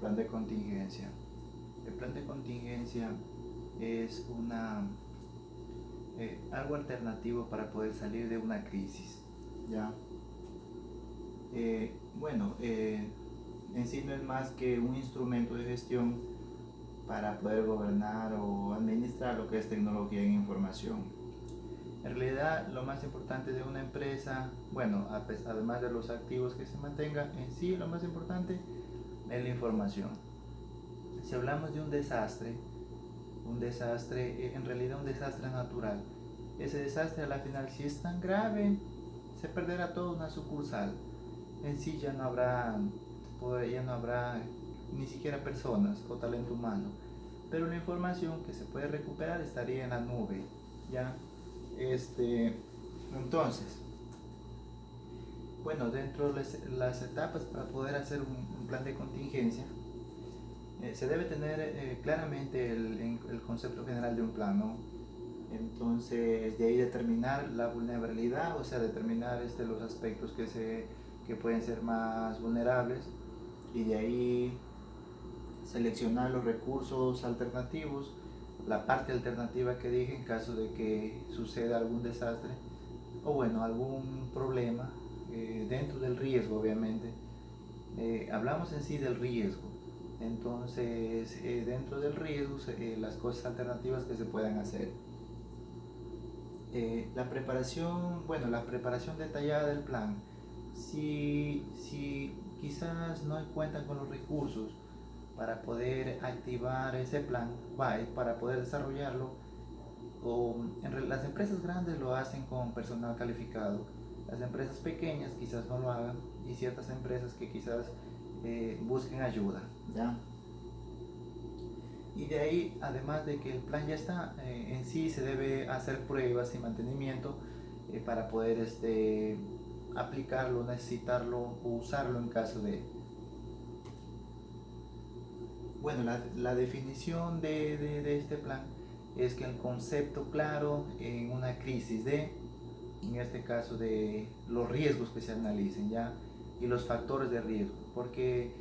plan de contingencia. El plan de contingencia es algo alternativo para poder salir de una crisis, ¿ya? En sí no es más que un instrumento de gestión para poder gobernar o administrar lo que es tecnología e información. En realidad, lo más importante de una empresa, además de los activos que se mantengan, en sí lo más importante es la información. Si hablamos de un desastre, en realidad un desastre natural, ese desastre a la final, si es tan grave, se perderá toda una sucursal. En sí ya no habrá ni siquiera personas o talento humano, pero la información que se puede recuperar estaría en la nube, ¿ya? Entonces, dentro de las etapas para poder hacer un plan de contingencia, se debe tener claramente el concepto general de un plan, ¿no? Entonces, de ahí determinar la vulnerabilidad, o sea, determinar los aspectos que pueden ser más vulnerables, y de ahí seleccionar los recursos alternativos, la parte alternativa que dije en caso de que suceda algún desastre o algún problema dentro del riesgo, obviamente. Hablamos en sí del riesgo. Entonces, dentro del riesgo, las cosas alternativas que se puedan hacer. La preparación detallada del plan. Si quizás no cuentan con los recursos para poder activar ese plan, para poder desarrollarlo, las empresas grandes lo hacen con personal calificado. Las empresas pequeñas quizás no lo hagan, y ciertas empresas que quizás busquen ayuda, ¿ya? Y de ahí, además de que el plan ya está, en sí se debe hacer pruebas y mantenimiento para poder aplicarlo, necesitarlo o usarlo en caso de... La definición de este plan es que el concepto claro en una crisis en este caso, de los riesgos que se analicen, ¿ya? Y los factores de riesgo, porque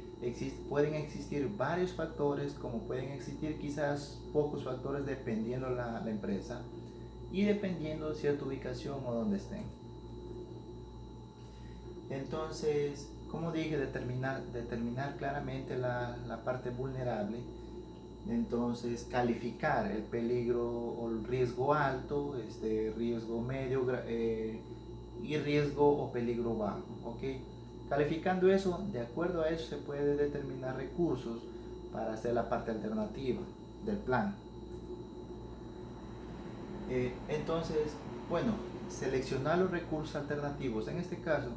pueden existir varios factores, como pueden existir quizás pocos factores dependiendo la empresa y dependiendo de cierta ubicación o donde estén. Entonces, como dije, determinar claramente la parte vulnerable. Entonces, calificar el peligro o el riesgo alto, riesgo medio y riesgo o peligro bajo, ¿ok? Calificando eso, de acuerdo a eso se puede determinar recursos para hacer la parte alternativa del plan. Entonces, seleccionar los recursos alternativos. En este caso,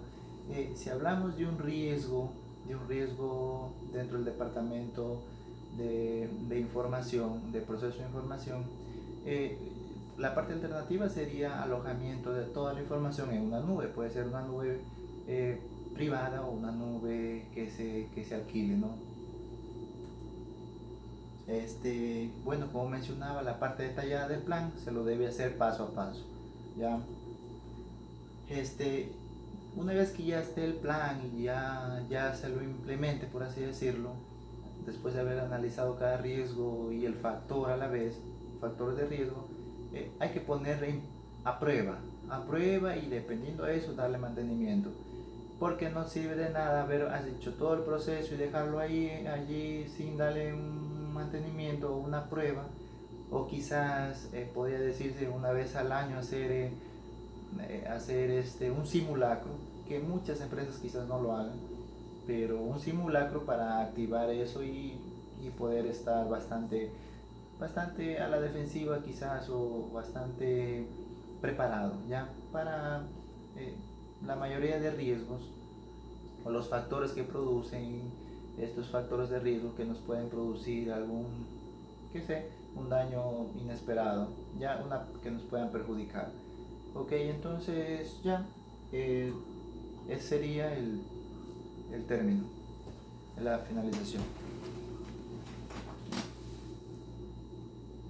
si hablamos de un riesgo dentro del departamento de información, de proceso de información, la parte alternativa sería alojamiento de toda la información en una nube. Puede ser una nube privada o una nube que se alquile, ¿no? Como mencionaba, la parte detallada del plan se lo debe hacer paso a paso, ¿ya? Una vez que ya esté el plan y ya se lo implemente, por así decirlo, después de haber analizado cada riesgo y el factor a la vez, factores de riesgo, hay que ponerle a prueba, y dependiendo de eso darle mantenimiento, porque no sirve de nada has hecho todo el proceso y dejarlo allí sin darle un mantenimiento o una prueba, o quizás podría decirse una vez al año hacer un simulacro, que muchas empresas quizás no lo hagan, pero un simulacro para activar eso y poder estar bastante a la defensiva quizás, o bastante preparado ya para la mayoría de riesgos o los factores que producen estos factores de riesgo que nos pueden producir un daño inesperado, que nos puedan perjudicar. Ok, entonces ese sería el término, la finalización.